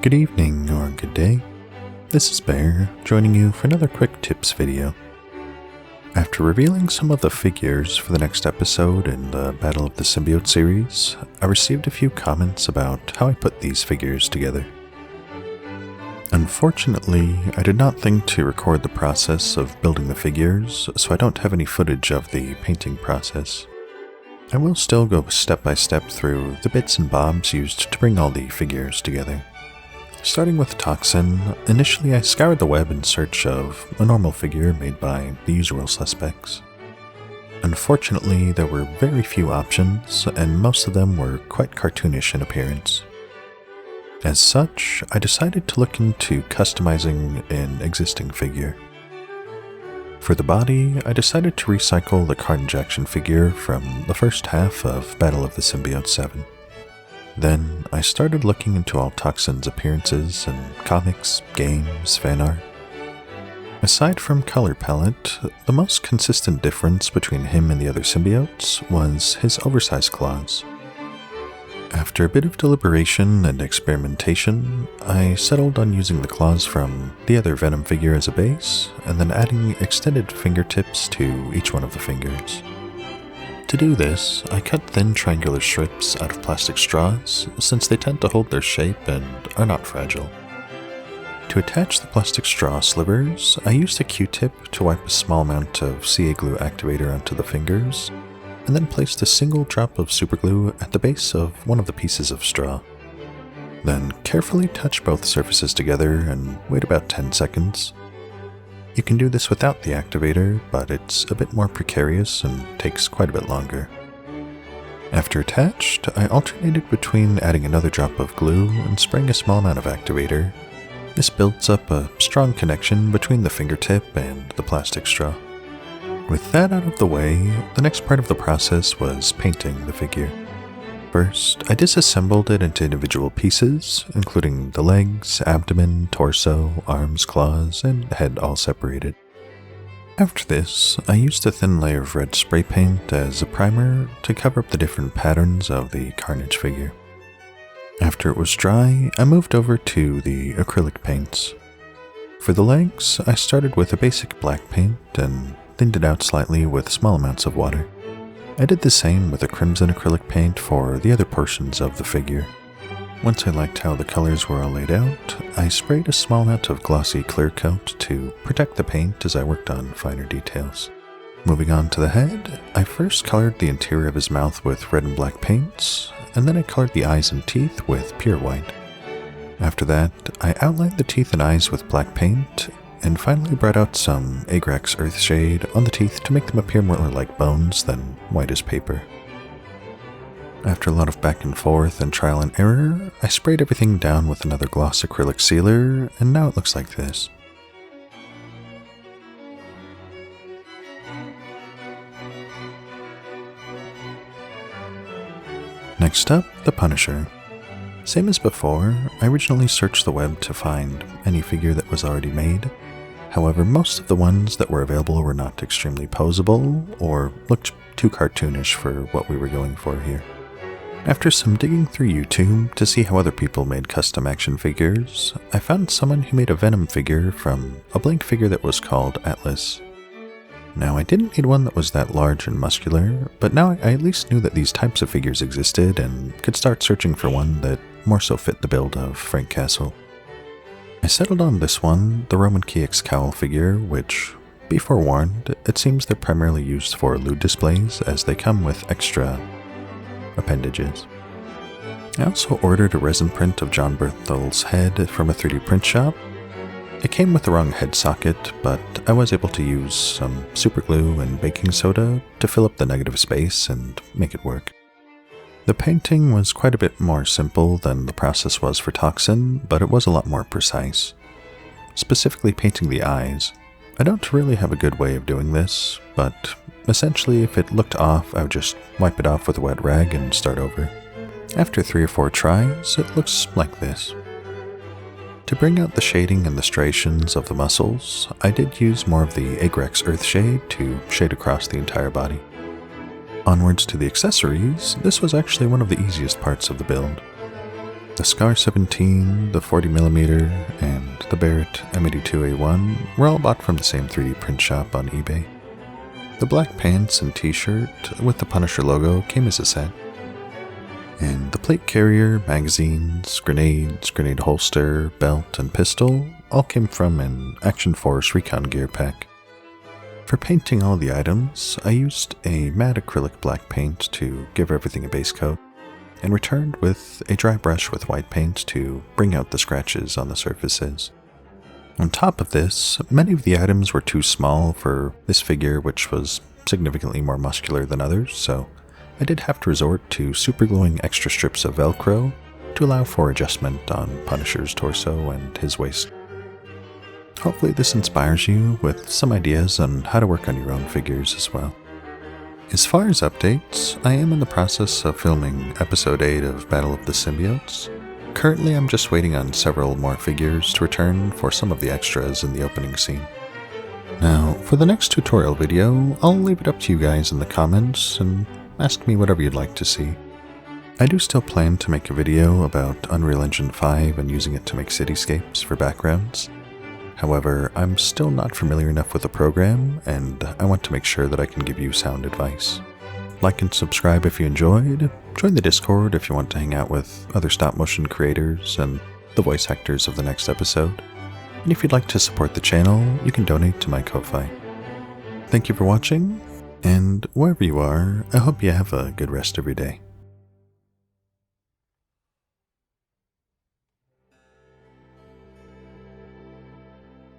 Good evening or good day. This is Bear, joining you for another quick tips video. After revealing some of the figures for the next episode in the Battle of the Symbiote series, I received a few comments about how I put these figures together. Unfortunately, I did not think to record the process of building the figures, so I don't have any footage of the painting process. I will still go step by step through the bits and bobs used to bring all the figures together. Starting with Toxin, initially I scoured the web in search of a normal figure made by the usual suspects. Unfortunately, there were very few options, and most of them were quite cartoonish in appearance. As such, I decided to look into customizing an existing figure. For the body, I decided to recycle the Carnage action figure from the first half of Battle of the Symbiotes 7. Then, I started looking into all Toxin's appearances in comics, games, fan art. Aside from color palette, the most consistent difference between him and the other symbiotes was his oversized claws. After a bit of deliberation and experimentation, I settled on using the claws from the other Venom figure as a base, and then adding extended fingertips to each one of the fingers. To do this, I cut thin triangular strips out of plastic straws, since they tend to hold their shape and are not fragile. To attach the plastic straw slivers, I used a Q-tip to wipe a small amount of CA glue activator onto the fingers, and then placed a single drop of superglue at the base of one of the pieces of straw. Then carefully touch both surfaces together and wait about 10 seconds. You can do this without the activator, but it's a bit more precarious and takes quite a bit longer. After attached, I alternated between adding another drop of glue and spraying a small amount of activator. This builds up a strong connection between the fingertip and the plastic straw. With that out of the way, the next part of the process was painting the figure. First, I disassembled it into individual pieces, including the legs, abdomen, torso, arms, claws, and head all separated. After this, I used a thin layer of red spray paint as a primer to cover up the different patterns of the Carnage figure. After it was dry, I moved over to the acrylic paints. For the legs, I started with a basic black paint and thinned it out slightly with small amounts of water. I did the same with a crimson acrylic paint for the other portions of the figure. Once I liked how the colors were all laid out, I sprayed a small amount of glossy clear coat to protect the paint as I worked on finer details. Moving on to the head, I first colored the interior of his mouth with red and black paints, and then I colored the eyes and teeth with pure white. After that, I outlined the teeth and eyes with black paint, and finally brought out some Agrax Earthshade on the teeth to make them appear more like bones than white as paper. After a lot of back and forth and trial and error, I sprayed everything down with another gloss acrylic sealer, and now it looks like this. Next up, the Punisher. Same as before, I originally searched the web to find any figure that was already made. However, most of the ones that were available were not extremely posable or looked too cartoonish for what we were going for here. After some digging through YouTube to see how other people made custom action figures, I found someone who made a Venom figure from a blank figure that was called Atlas. Now, I didn't need one that was that large and muscular, but now I at least knew that these types of figures existed and could start searching for one that more so fit the build of Frank Castle. I settled on this one, the Romankey COWL figure, which, be forewarned, it seems they're primarily used for lewd displays as they come with extra appendages. I also ordered a resin print of Jon Bernthal's head from a 3D print shop. It came with the wrong head socket, but I was able to use some super glue and baking soda to fill up the negative space and make it work. The painting was quite a bit more simple than the process was for Toxin, but it was a lot more precise. Specifically painting the eyes. I don't really have a good way of doing this, but essentially if it looked off, I would just wipe it off with a wet rag and start over. After 3 or 4 tries, it looks like this. To bring out the shading and the striations of the muscles, I did use more of the Agrax Earthshade to shade across the entire body. Onwards to the accessories, this was actually one of the easiest parts of the build. The Scar 17, the 40mm, and the Barrett M82A1 were all bought from the same 3D print shop on eBay. The black pants and t-shirt with the Punisher logo came as a set. And the plate carrier, magazines, grenades, grenade holster, belt, and pistol all came from an Action Force Recon gear pack. For painting all the items, I used a matte acrylic black paint to give everything a base coat, and returned with a dry brush with white paint to bring out the scratches on the surfaces. On top of this, many of the items were too small for this figure, which was significantly more muscular than others, so I did have to resort to supergluing extra strips of Velcro to allow for adjustment on Punisher's torso and his waist. Hopefully this inspires you with some ideas on how to work on your own figures as well. As far as updates, I am in the process of filming episode 8 of Battle of the Symbiotes. Currently I'm just waiting on several more figures to return for some of the extras in the opening scene. Now, for the next tutorial video, I'll leave it up to you guys in the comments and ask me whatever you'd like to see. I do still plan to make a video about Unreal Engine 5 and using it to make cityscapes for backgrounds. However, I'm still not familiar enough with the program, and I want to make sure that I can give you sound advice. Like and subscribe if you enjoyed, join the Discord if you want to hang out with other stop-motion creators and the voice actors of the next episode, and if you'd like to support the channel, you can donate to my Ko-Fi. Thank you for watching, and wherever you are, I hope you have a good rest of your day.